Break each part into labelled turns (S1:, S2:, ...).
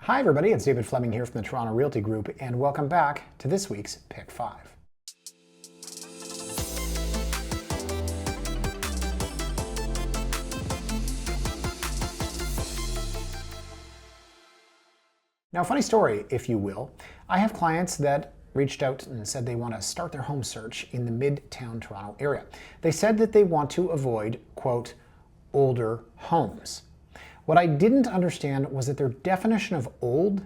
S1: Hi everybody, it's David Fleming here from the Toronto Realty Group, and welcome back to this week's Pick 5. Now, funny story, if you will. I have clients that reached out and said they want to start their home search in the Midtown Toronto area. They said that they want to avoid, quote, older homes. What I didn't understand was that their definition of old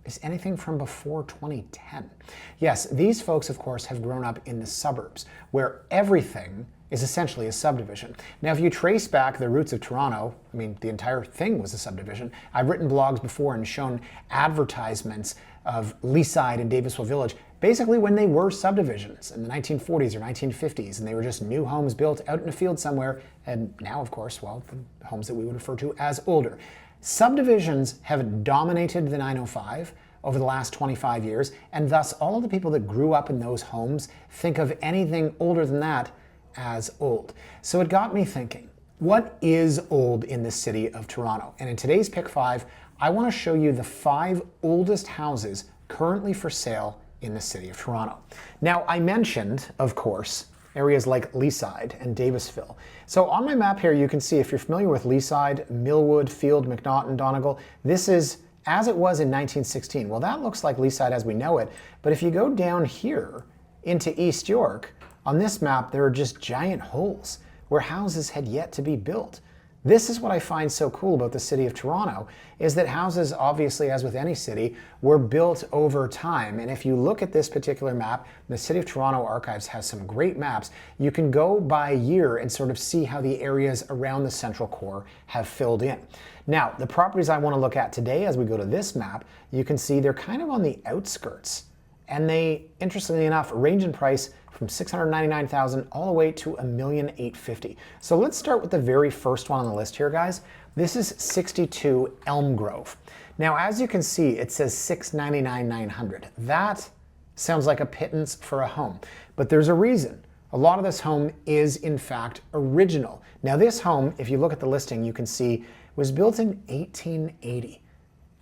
S1: is anything from before 2010. Yes, these folks, of course, have grown up in the suburbs, where everything is essentially a subdivision. Now, if you trace back the roots of Toronto, I mean, the entire thing was a subdivision. I've written blogs before and shown advertisements of Leaside and Davisville Village, basically when they were subdivisions in the 1940s or 1950s, and they were just new homes built out in a field somewhere, and now, of course, well, the homes that we would refer to as older. Subdivisions have dominated the 905 over the last 25 years, and thus all of the people that grew up in those homes think of anything older than that as old. So it got me thinking, what is old in the city of Toronto? And in today's Pick 5, I want to show you the 5 oldest houses currently for sale in the city of Toronto. Now, I mentioned, of course, areas like Leaside and Davisville. So on my map here, you can see, if you're familiar with Leaside, Millwood, Field, McNaughton, Donegal, this is as it was in 1916. Well, that looks like Leaside as we know it, but if you go down here into East York, on this map, there are just giant holes where houses had yet to be built. This is what I find so cool about the city of Toronto, is that houses, obviously, as with any city, were built over time. And if you look at this particular map, the City of Toronto Archives has some great maps. You can go by year and sort of see how the areas around the central core have filled in. Now, the properties I want to look at today, as we go to this map, you can see they're kind of on the outskirts. And they, interestingly enough, range in price from $699,000 all the way to $1,850,000. So let's start with the very first one on the list here, guys. This is 62 Elm Grove. Now, as you can see, it says $699,900. That sounds like a pittance for a home, but there's a reason. A lot of this home is, in fact, original. Now, this home, if you look at the listing, you can see was built in 1880.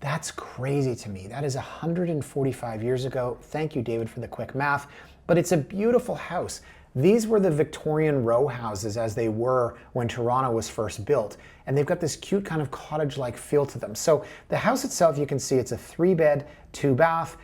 S1: That's crazy to me. That is 145 years ago. Thank you, David, for the quick math. But it's a beautiful house. These were the Victorian row houses as they were when Toronto was first built. And they've got this cute kind of cottage-like feel to them. So the house itself, you can see it's a 3-bed, 2-bath.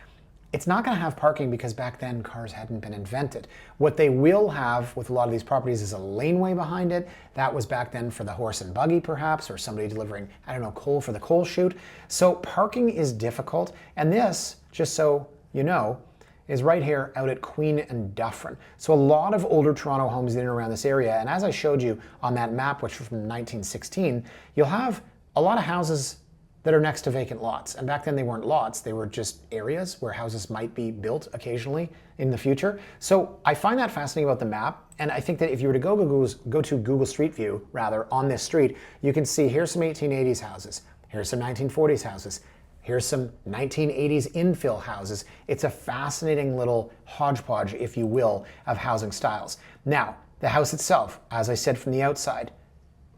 S1: It's not going to have parking because back then cars hadn't been invented. What they will have with a lot of these properties is a laneway behind it. That was back then for the horse and buggy perhaps, or somebody delivering, I don't know, coal for the coal chute. So parking is difficult. And this, just so you know, is right here out at Queen and Dufferin. So a lot of older Toronto homes in and around this area. And as I showed you on that map, which was from 1916, you'll have a lot of houses that are next to vacant lots. And back then they weren't lots, they were just areas where houses might be built occasionally in the future. So I find that fascinating about the map. And I think that if you were to go to Google Street View, rather, on this street, you can see here's some 1880s houses, here's some 1940s houses, here's some 1980s infill houses. It's a fascinating little hodgepodge, if you will, of housing styles. Now, the house itself, as I said from the outside,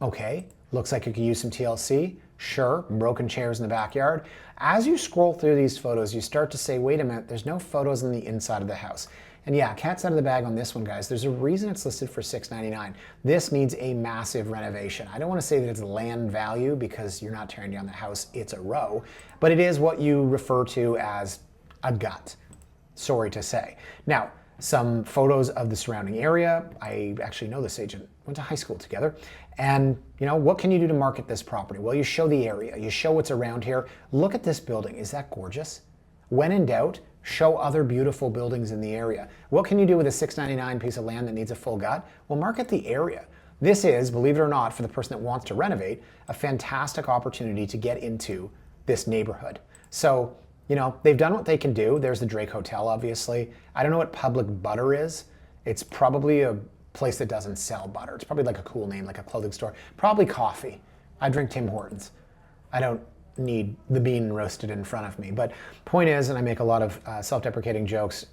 S1: okay, looks like it could use some TLC. Sure, broken chairs in the backyard. As you scroll through these photos, you start to say, wait a minute, there's no photos on the inside of the house. And yeah, cat's out of the bag on this one, guys. There's a reason it's listed for $699. This needs a massive renovation. I don't want to say that it's land value because you're not tearing down the house, it's a row, but it is what you refer to as a gut. Sorry to say. Now, some photos of the surrounding area. I actually know this agent, went to high school together. And you know, what can you do to market this property? Well, you show the area, you show what's around here. Look at this building, is that gorgeous? When in doubt, show other beautiful buildings in the area. What can you do with a $699 piece of land that needs a full gut? Well, market the area. This is, believe it or not, for the person that wants to renovate, a fantastic opportunity to get into this neighborhood. So, you know, they've done what they can do. There's the Drake Hotel, obviously. I don't know what Public Butter is. It's probably a place that doesn't sell butter. It's probably like a cool name, like a clothing store. Probably coffee. I drink Tim Hortons. I don't need the bean roasted in front of me. But point is, and I make a lot of self-deprecating jokes,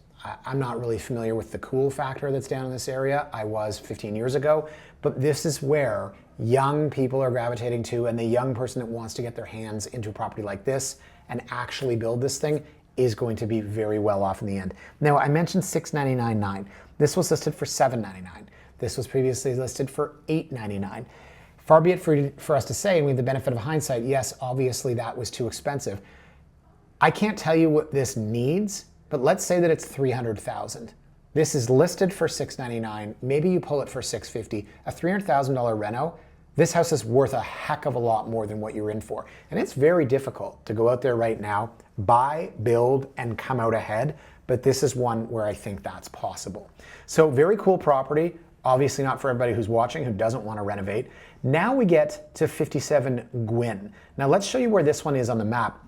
S1: I'm not really familiar with the cool factor that's down in this area. I was 15 years ago, but this is where young people are gravitating to, and the young person that wants to get their hands into a property like this and actually build this thing is going to be very well off in the end. Now, I mentioned $699.9. This was listed for $799. This was previously listed for $899. Far be it for us to say, and we have the benefit of hindsight, yes, obviously that was too expensive. I can't tell you what this needs, but let's say that it's $300,000. This is listed for $699. Maybe you pull it for $650. A $300,000 reno. This house is worth a heck of a lot more than what you're in for. And it's very difficult to go out there right now, buy, build, and come out ahead. But this is one where I think that's possible. So very cool property. Obviously not for everybody who's watching who doesn't want to renovate. Now we get to 57 Gwynne. Now let's show you where this one is on the map.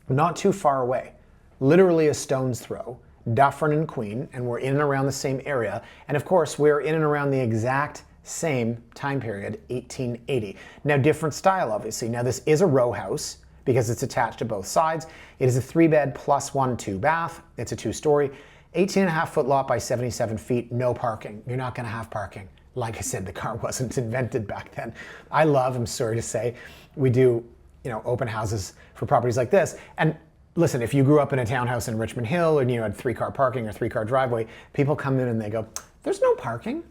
S1: Not too far away. Literally a stone's throw. Dufferin and Queen, and we're in and around the same area. And of course, we're in and around the exact same time period, 1880. Now, different style, obviously. Now, this is a row house because it's attached to both sides. It is a 3-bed plus 1 2-bath. It's a 2-story, 18.5-foot lot by 77 feet, no parking. You're not going to have parking. Like I said, the car wasn't invented back then. I'm sorry to say, we do, open houses for properties like this. And listen, if you grew up in a townhouse in Richmond Hill and you had 3-car parking or 3-car driveway, people come in and they go, there's no parking.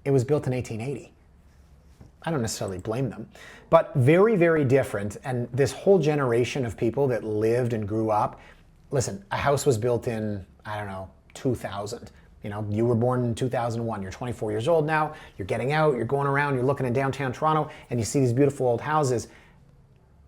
S1: It was built in 1880. I don't necessarily blame them, but very, very different. And this whole generation of people that lived and grew up, listen, a house was built in, 2000. You were born in 2001. You're 24 years old now. You're getting out. You're going around. You're looking in downtown Toronto, and you see these beautiful old houses.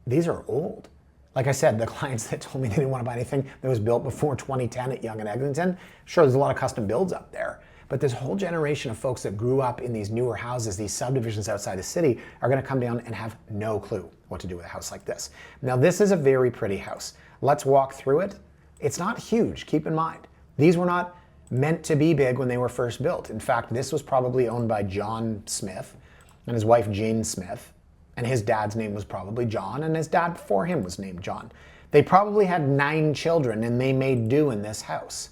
S1: These are old. Like I said, the clients that told me they didn't want to buy anything that was built before 2010 at Yonge and Eglinton, sure, there's a lot of custom builds up there. But this whole generation of folks that grew up in these newer houses, these subdivisions outside the city, are going to come down and have no clue what to do with a house like this. Now, this is a very pretty house. Let's walk through it. It's not huge, keep in mind. These were not meant to be big when they were first built. In fact, this was probably owned by John Smith and his wife Jane Smith, and his dad's name was probably John, and his dad before him was named John. They probably had 9 children, and they made do in this house.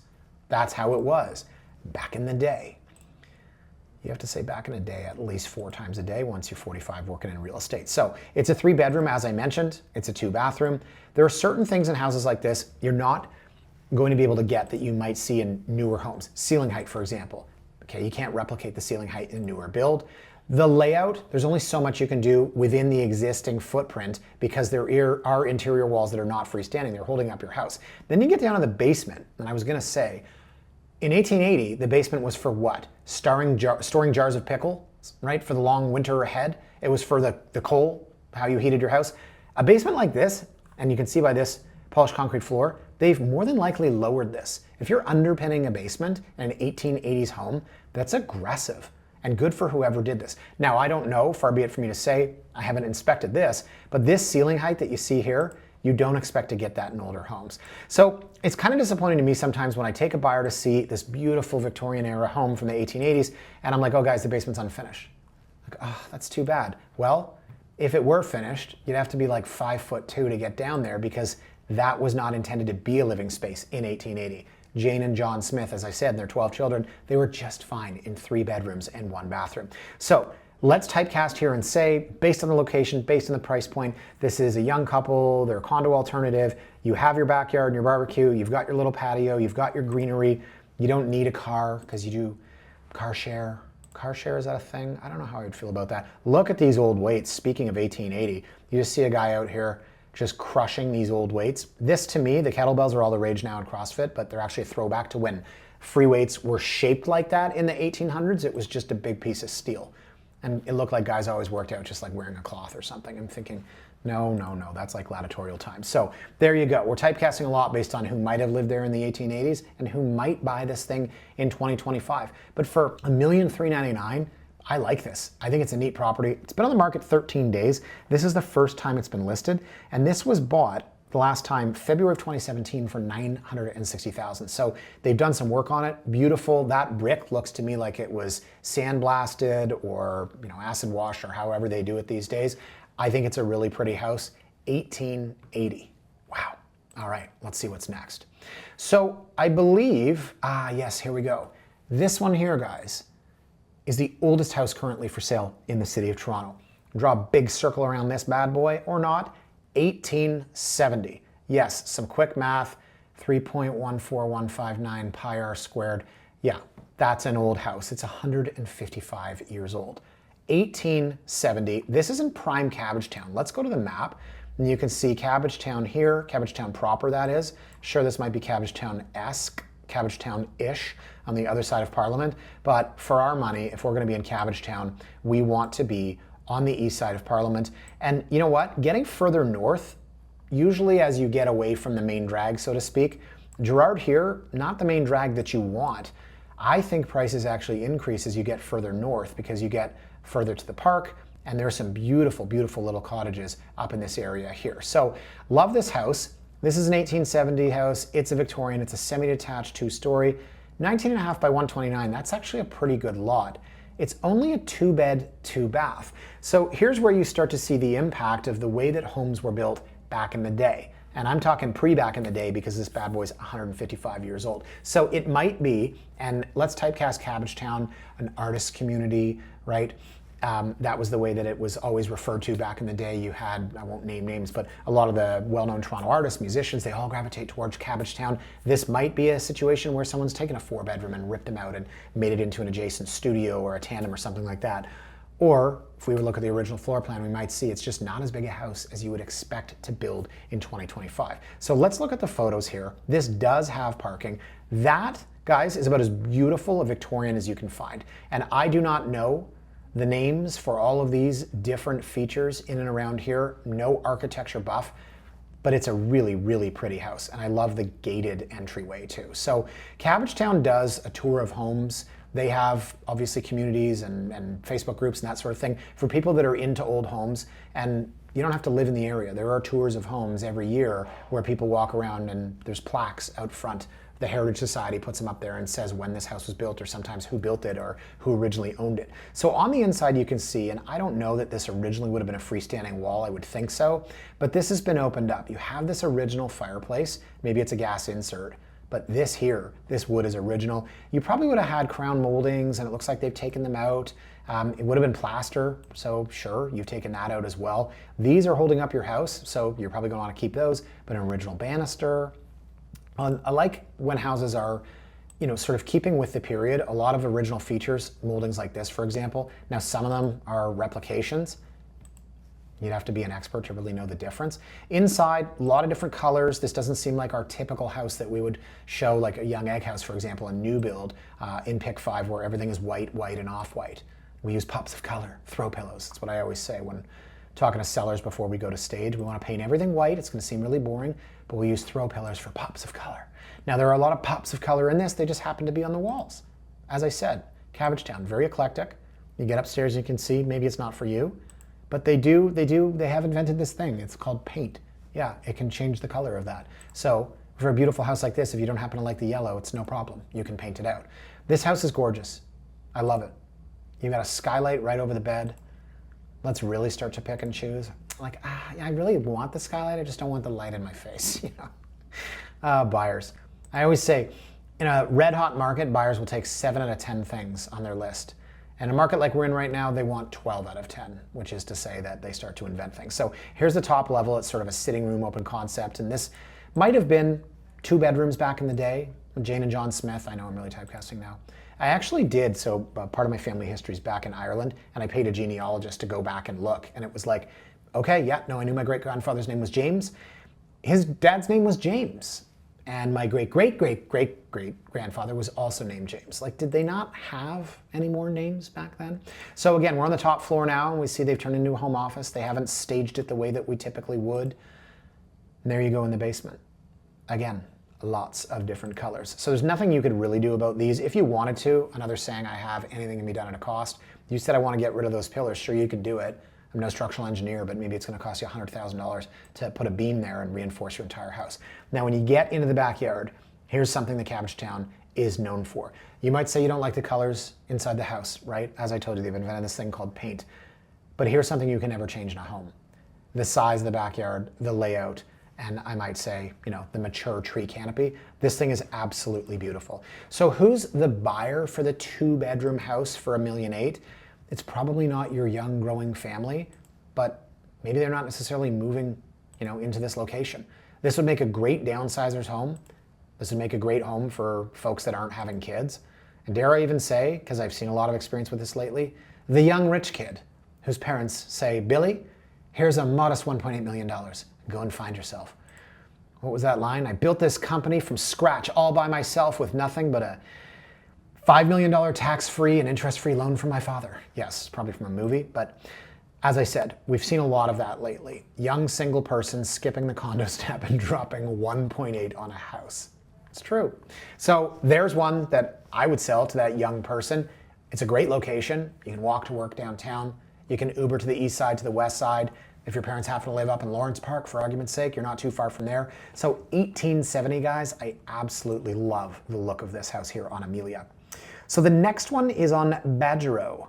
S1: That's how it was back in the day. You have to say back in the day at least 4 times a day once you're 45 working in real estate. So it's a 3-bedroom, as I mentioned. It's a 2-bathroom. There are certain things in houses like this you're not going to be able to get that you might see in newer homes. Ceiling height, for example. Okay, you can't replicate the ceiling height in a newer build. The layout, there's only so much you can do within the existing footprint because there are interior walls that are not freestanding. They're holding up your house. Then you get down to the basement, and I was going to say, in 1880, the basement was for what? Storing jars of pickle, right? For the long winter ahead. It was for the coal, how you heated your house. A basement like this, and you can see by this polished concrete floor, they've more than likely lowered this. If you're underpinning a basement in an 1880s home, that's aggressive and good for whoever did this. Now, I don't know, far be it for me to say, I haven't inspected this, but this ceiling height that you see here, you don't expect to get that in older homes. So it's kind of disappointing to me sometimes when I take a buyer to see this beautiful Victorian era home from the 1880s, and I'm like, oh guys, the basement's unfinished. Like, oh, that's too bad. Well, if it were finished, you'd have to be like 5'2" to get down there because that was not intended to be a living space in 1880. Jane and John Smith, as I said, and their 12 children, they were just fine in 3 bedrooms and 1 bathroom. So let's typecast here and say, based on the location, based on the price point, this is a young couple, they're a condo alternative, you have your backyard and your barbecue, you've got your little patio, you've got your greenery, you don't need a car because you do car share. Car share, is that a thing? I don't know how I would feel about that. Look at these old weights. Speaking of 1880, you just see a guy out here just crushing these old weights. This, to me, the kettlebells are all the rage now in CrossFit, but they're actually a throwback to when free weights were shaped like that in the 1800s. It was just a big piece of steel. And it looked like guys always worked out just like wearing a cloth or something. I'm thinking, no, that's like gladiatorial times. So there you go. We're typecasting a lot based on who might have lived there in the 1880s and who might buy this thing in 2025. But for $1,399,000, I like this. I think it's a neat property. It's been on the market 13 days. This is the first time it's been listed. And this was bought the last time, February of 2017, for $960,000. So they've done some work on it. Beautiful. That brick looks to me like it was sandblasted or acid washed or however they do it these days. I think it's a really pretty house. 1880. Wow. All right, let's see what's next. So I believe, yes, here we go. This one here, guys. is the oldest house currently for sale in the city of Toronto. Draw a big circle around this bad boy or not. 1870. Yes, some quick math. 3.14159 pi r squared. Yeah, that's an old house. It's 155 years old. 1870. This is in prime Cabbagetown. Let's go to the map. And you can see Cabbagetown here, Cabbagetown proper, that is. Sure, this might be Cabbagetown-esque, Cabbagetown-ish on the other side of Parliament. But for our money, if we're going to be in Cabbagetown, we want to be on the east side of Parliament. And you know what? Getting further north, usually as you get away from the main drag, so to speak, Gerrard here, not the main drag that you want. I think prices actually increase as you get further north because you get further to the park, and there are some beautiful, beautiful little cottages up in this area here. So love this house. This is an 1870 house. It's a Victorian. It's a semi-detached 2-story, 19.5 by 129. That's actually a pretty good lot. It's only a 2-bed, 2-bath. So here's where you start to see the impact of the way that homes were built back in the day. And I'm talking pre-back in the day because this bad boy's 155 years old. So it might be, and let's typecast Cabbagetown, an artist community, right? That was the way that it was always referred to back in the day. You had, I won't name names, but a lot of the well-known Toronto artists, musicians, they all gravitate towards Cabbagetown. This might be a situation where someone's taken a 4-bedroom and ripped them out and made it into an adjacent studio or a tandem or something like that. Or if we would look at the original floor plan, we might see it's just not as big a house as you would expect to build in 2025. So let's look at the photos here. This does have parking. That, guys, is about as beautiful a Victorian as you can find. And I do not know the names for all of these different features in and around here. No architecture buff, but it's a really, really pretty house. And I love the gated entryway too. So Cabbagetown does a tour of homes. They have obviously communities and Facebook groups and that sort of thing for people that are into old homes. And you don't have to live in the area. There are tours of homes every year where people walk around and there's plaques out front. The Heritage Society puts them up there and says when this house was built, or sometimes who built it or who originally owned it. So on the inside you can see, and I don't know that this originally would have been a freestanding wall, I would think so, but this has been opened up. You have this original fireplace, maybe it's a gas insert, but this here, this wood is original. You probably would have had crown moldings and it looks like they've taken them out. It would have been plaster, so sure, you've taken that out as well. These are holding up your house, so you're probably gonna wanna keep those, but an original banister. I like when houses are, you know, sort of keeping with the period. A lot of original features, moldings like this, for example. Now, some of them are replications. You'd have to be an expert to really know the difference. Inside, a lot of different colors. This doesn't seem like our typical house that we would show, like a young egg house, for example, a new build in Pick 5, where everything is white, white, and off-white. We use pops of color, throw pillows. That's what I always say when talking to sellers before we go to stage. We want to paint everything white. It's going to seem really boring, but we use throw pillars for pops of color. Now, there are a lot of pops of color in this. They just happen to be on the walls. As I said, Cabbagetown, very eclectic. You get upstairs, you can see, maybe it's not for you, but they have invented this thing. It's called paint. Yeah, it can change the color of that. So for a beautiful house like this, if you don't happen to like the yellow, it's no problem. You can paint it out. This house is gorgeous. I love it. You've got a skylight right over the bed. Let's really start to pick and choose. Like, I really want the skylight, I just don't want the light in my face, you know. Buyers. I always say, in a red hot market, buyers will take 7 out of 10 things on their list. In a market like we're in right now, they want 12 out of 10, which is to say that they start to invent things. So here's the top level. It's sort of a sitting room open concept, and this might have been 2 bedrooms back in the day. Jane and John Smith, I know I'm really typecasting now. I actually did, so part of my family history is back in Ireland, and I paid a genealogist to go back and look, and it was like, okay, yeah, no, I knew my great-grandfather's name was James. His dad's name was James, and my great-great-great-great-grandfather was also named James. Like, did they not have any more names back then? So again, we're on the top floor now, and we see they've turned into a home office. They haven't staged it the way that we typically would. And there you go in the basement. Again, lots of different colors. So there's nothing you could really do about these. If you wanted to, another saying I have, anything can be done at a cost. You said I want to get rid of those pillars. Sure, you could do it. I'm no structural engineer, but maybe it's going to cost you $100,000 to put a beam there and reinforce your entire house. Now, when you get into the backyard, here's something that Cabbagetown is known for. You might say you don't like the colors inside the house, right? As I told you, they've invented this thing called paint. But here's something you can never change in a home. The size of the backyard, the layout, and I might say, the mature tree canopy. This thing is absolutely beautiful. So who's the buyer for the 2-bedroom house for $1.8 million? It's probably not your young growing family, but maybe they're not necessarily moving, into this location. This would make a great downsizer's home. This would make a great home for folks that aren't having kids. And dare I even say, because I've seen a lot of experience with this lately, the young rich kid whose parents say, Billy, here's a modest $1.8 million. Go and find yourself. What was that line? I built this company from scratch all by myself with nothing but a $5 million tax-free and interest-free loan from my father. Yes, probably from a movie, but as I said, we've seen a lot of that lately. Young single person skipping the condo step and dropping 1.8 on a house. It's true. So there's one that I would sell to that young person. It's a great location. You can walk to work downtown. You can Uber to the east side, to the west side. If your parents happen to live up in Lawrence Park, for argument's sake, you're not too far from there. So 1870, guys, I absolutely love the look of this house here on Amelia. So the next one is on Badgerow.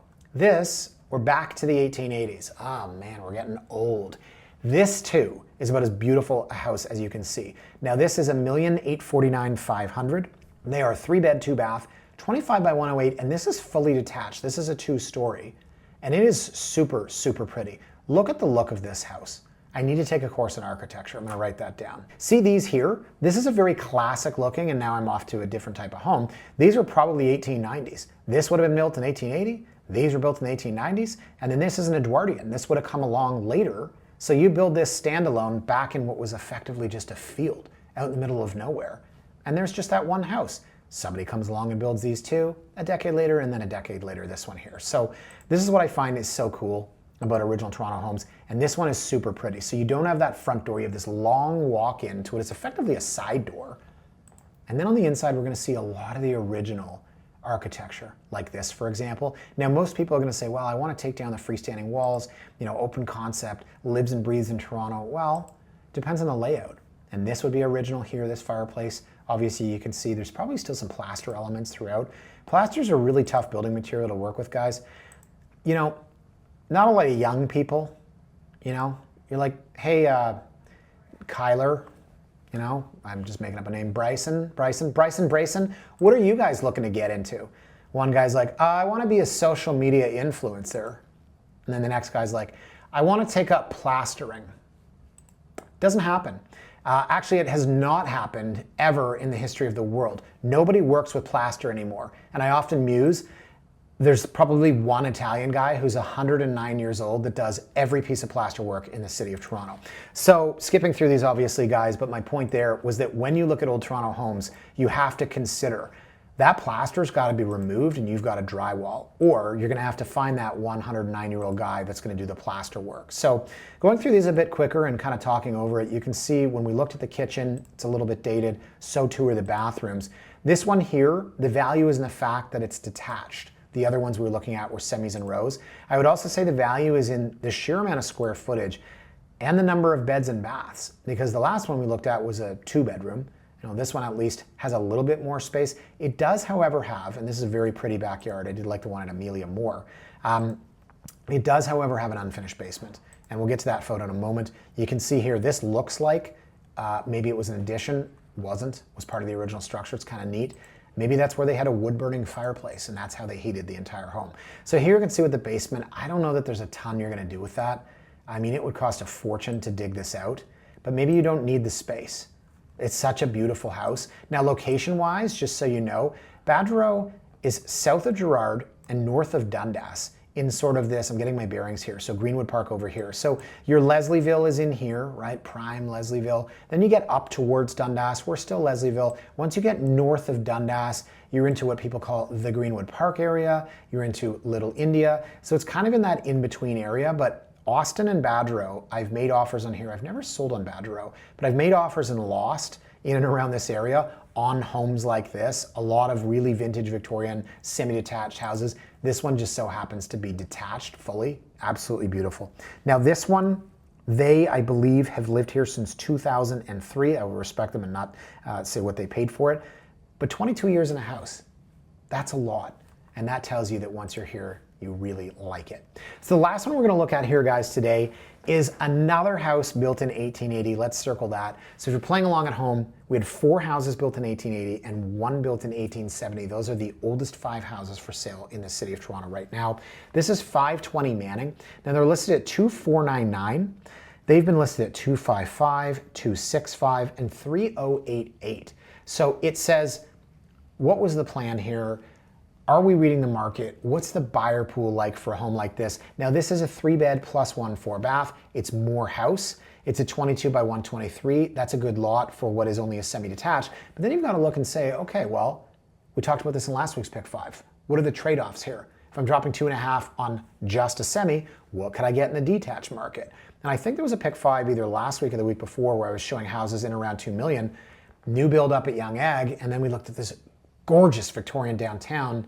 S1: We're back to the 1880s. Oh man, we're getting old. This too is about as beautiful a house as you can see. Now this is $1,849,500. They are 3-bed, 2-bath, 25 by 108, and this is fully detached. This is a 2-story, and it is super, super pretty. Look at the look of this house. I need to take a course in architecture. I'm gonna write that down. See these here? This is a very classic looking, and now I'm off to a different type of home. These are probably 1890s. This would have been built in 1880. These were built in the 1890s, and then this is an Edwardian. This would have come along later. So you build this standalone back in what was effectively just a field out in the middle of nowhere. And there's just that one house. Somebody comes along and builds these two, a decade later, and then a decade later, this one here. So this is what I find is so cool about original Toronto homes. And this one is super pretty. So you don't have that front door. You have this long walk in to what is effectively a side door. And then on the inside, we're gonna see a lot of the original architecture like this, for example. Now, most people are going to say, well, I want to take down the freestanding walls, open concept, lives and breathes in Toronto. Well, depends on the layout. And this would be original here, this fireplace. Obviously, you can see there's probably still some plaster elements throughout. Plasters are really tough building material to work with, guys. Not a lot of young people, you're like, hey, Kyler, I'm just making up a name, Bryson, what are you guys looking to get into? One guy's like, I want to be a social media influencer. And then the next guy's like, I want to take up plastering. Doesn't happen. Actually, it has not happened ever in the history of the world. Nobody works with plaster anymore. And I often muse, there's probably one Italian guy who's 109 years old that does every piece of plaster work in the city of Toronto. So skipping through these obviously, guys, but my point there was that when you look at old Toronto homes, you have to consider that plaster's got to be removed and you've got a drywall, or you're going to have to find that 109-year-old guy that's going to do the plaster work. So going through these a bit quicker and kind of talking over it, you can see when we looked at the kitchen, it's a little bit dated, so too are the bathrooms. This one here, the value is in the fact that it's detached. The other ones we were looking at were semis and rows. I would also say the value is in the sheer amount of square footage and the number of beds and baths, because the last one we looked at was a 2-bedroom. This one at least has a little bit more space. It does, however, have, and this is a very pretty backyard, I did like the one at Amelia more. It does, however, have an unfinished basement, and we'll get to that photo in a moment. You can see here, this looks like maybe it was an addition, was part of the original structure. It's kind of neat. Maybe that's where they had a wood-burning fireplace, and that's how they heated the entire home. So here you can see with the basement, I don't know that there's a ton you're gonna do with that. I mean, it would cost a fortune to dig this out, but maybe you don't need the space. It's such a beautiful house. Now, location-wise, just so you know, Badgerow is south of Gerrard and north of Dundas in sort of this, I'm getting my bearings here, so Greenwood Park over here. So your Leslieville is in here, right? Prime Leslieville. Then you get up towards Dundas. We're still Leslieville. Once you get north of Dundas, you're into what people call the Greenwood Park area. You're into Little India. So it's kind of in that in-between area, but Austin and Badgerow, I've made offers on here. I've never sold on Badgerow, but I've made offers and lost in and around this area on homes like this. A lot of really vintage Victorian semi-detached houses. This one just so happens to be detached fully. Absolutely beautiful. Now this one, they, I believe, have lived here since 2003. I will respect them and not say what they paid for it. But 22 years in a house, that's a lot. And that tells you that once you're here, you really like it. So the last one we're going to look at here, guys, today is another house built in 1880. Let's circle that. So if you're playing along at home, we had 4 houses built in 1880 and 1 built in 1870. Those are the oldest 5 houses for sale in the city of Toronto right now. This is 520 Manning. Now they're listed at 2499. They've been listed at 255, 265, and 3088. So it says, what was the plan here? Are we reading the market? What's the buyer pool like for a home like this? Now this is a 3-bed plus 1 4-bath. It's more house. It's a 22 by 123. That's a good lot for what is only a semi-detached. But then you've got to look and say, okay, well, we talked about this in last week's Pick 5. What are the trade-offs here? If I'm dropping 2.5 on just a semi, what could I get in the detached market? And I think there was a Pick 5 either last week or the week before where I was showing houses in around 2 million, new build up at Yonge Egg, and then we looked at this gorgeous Victorian downtown.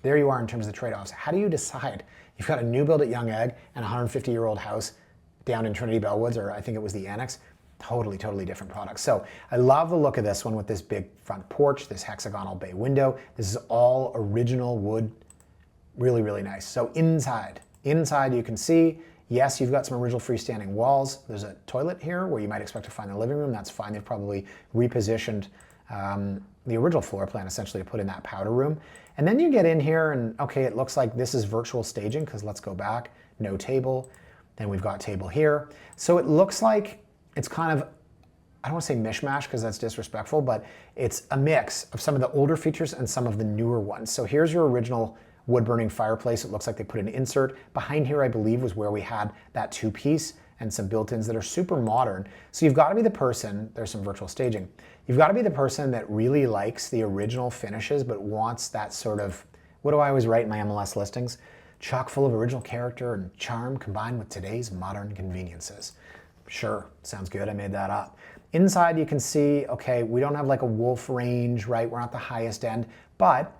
S1: There you are in terms of the trade-offs. How do you decide? You've got a new build at Yonge Egg and a 150-year-old house down in Trinity Bellwoods, or I think it was the Annex. Totally, totally different products. So I love the look of this one with this big front porch, this hexagonal bay window. This is all original wood. Really, really nice. So inside you can see, yes, you've got some original freestanding walls. There's a toilet here where you might expect to find the living room. That's fine. They've probably repositioned the original floor plan essentially to put in that powder room. And then you get in here and okay, it looks like this is virtual staging because let's go back, no table. Then we've got table here. So it looks like it's kind of, I don't want to say mishmash because that's disrespectful, but it's a mix of some of the older features and some of the newer ones. So here's your original wood burning fireplace. It looks like they put an insert. Behind here, I believe, was where we had that 2-piece and some built-ins that are super modern. So you've got to be the person, there's some virtual staging. You've got to be the person that really likes the original finishes but wants that sort of, what do I always write in my MLS listings? Chock full of original character and charm combined with today's modern conveniences. Sure, sounds good, I made that up. Inside you can see, okay, we don't have like a wolf range, right? We're not the highest end, but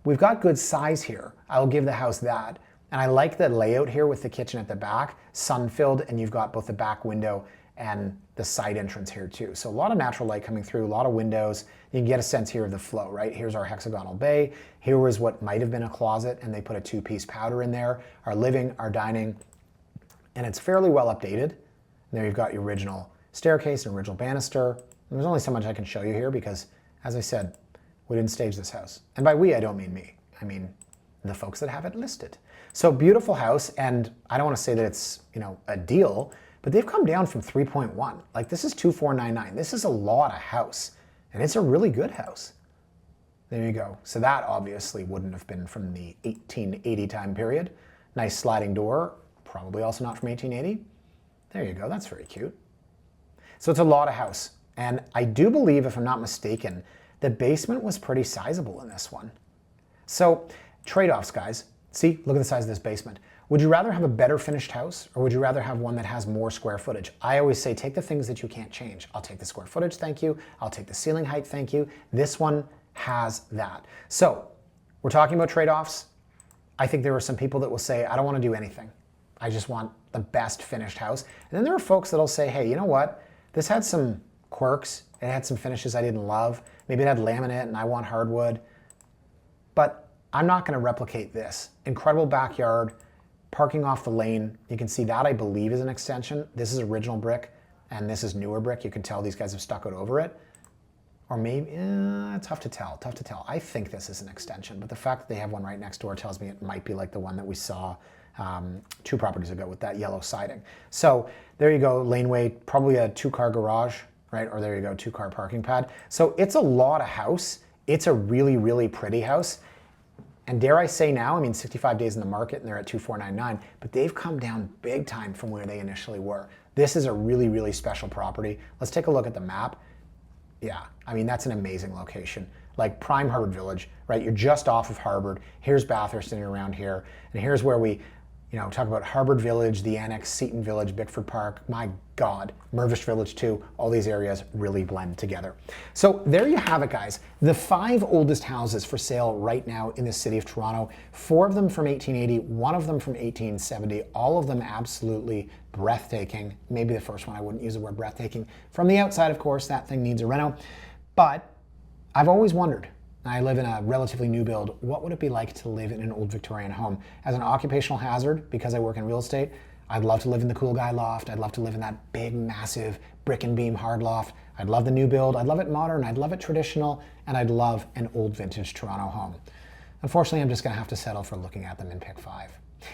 S1: we've got good size here. I'll give the house that. And I like the layout here with the kitchen at the back, sun-filled, and you've got both the back window and the side entrance here too. So a lot of natural light coming through, a lot of windows. You can get a sense here of the flow, right? Here's our hexagonal bay. Here was what might have been a closet, and they put a 2-piece powder in there. Our living, our dining, and it's fairly well updated. And there you've got your original staircase and original banister. And there's only so much I can show you here because, as I said, we didn't stage this house. And by we, I don't mean me. I mean the folks that have it listed. So beautiful house, and I don't want to say that it's, a deal, but they've come down from 3.1. Like this is 2499. This is a lot of house, and it's a really good house. There you go. So that obviously wouldn't have been from the 1880 time period. Nice sliding door, probably also not from 1880. There you go, that's very cute. So it's a lot of house, and I do believe, if I'm not mistaken, the basement was pretty sizable in this one. So trade-offs, guys. See, look at the size of this basement. Would you rather have a better finished house, or would you rather have one that has more square footage? I always say take the things that you can't change. I'll take the square footage, thank you. I'll take the ceiling height, thank you. This one has that. So we're talking about trade-offs. I think there are some people that will say, I don't want to do anything. I just want the best finished house. And then there are folks that'll say, hey, you know what? This had some quirks. It had some finishes I didn't love. Maybe it had laminate and I want hardwood. But I'm not going to replicate this. Incredible backyard, parking off the lane. You can see that, I believe, is an extension. This is original brick, and this is newer brick. You can tell these guys have stuccoed over it. Or maybe, tough to tell. I think this is an extension, but the fact that they have one right next door tells me it might be like the one that we saw 2 properties ago with that yellow siding. So there you go, laneway, probably a 2-car garage, right? Or there you go, 2-car parking pad. So it's a lot of house. It's a really, really pretty house. And dare I say now, 65 days in the market and they're at 2499, but they've come down big time from where they initially were. This is a really, really special property. Let's take a look at the map. Yeah, that's an amazing location. Like prime Harvard Village, right? You're just off of Harvard. Here's Bathurst and around here. And here's where we, talk about Harvard Village, the Annex, Seton Village, Bickford Park. My God, Mervish Village too. All these areas really blend together. So there you have it, guys. The 5 oldest houses for sale right now in the city of Toronto. 4 of them from 1880, 1 of them from 1870. All of them absolutely breathtaking. Maybe the first one, I wouldn't use the word breathtaking. From the outside, of course, that thing needs a reno. But I've always wondered, and I live in a relatively new build, what would it be like to live in an old Victorian home? As an occupational hazard, because I work in real estate, I'd love to live in the cool guy loft. I'd love to live in that big, massive brick and beam hard loft. I'd love the new build. I'd love it modern. I'd love it traditional. And I'd love an old vintage Toronto home. Unfortunately, I'm just going to have to settle for looking at them in pick 5.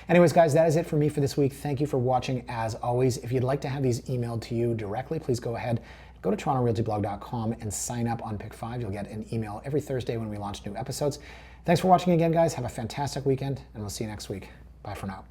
S1: Anyways, guys, that is it for me for this week. Thank you for watching. As always, if you'd like to have these emailed to you directly, please go ahead, go to torontorealtyblog.com and sign up on pick 5. You'll get an email every Thursday when we launch new episodes. Thanks for watching again, guys. Have a fantastic weekend, and we'll see you next week. Bye for now.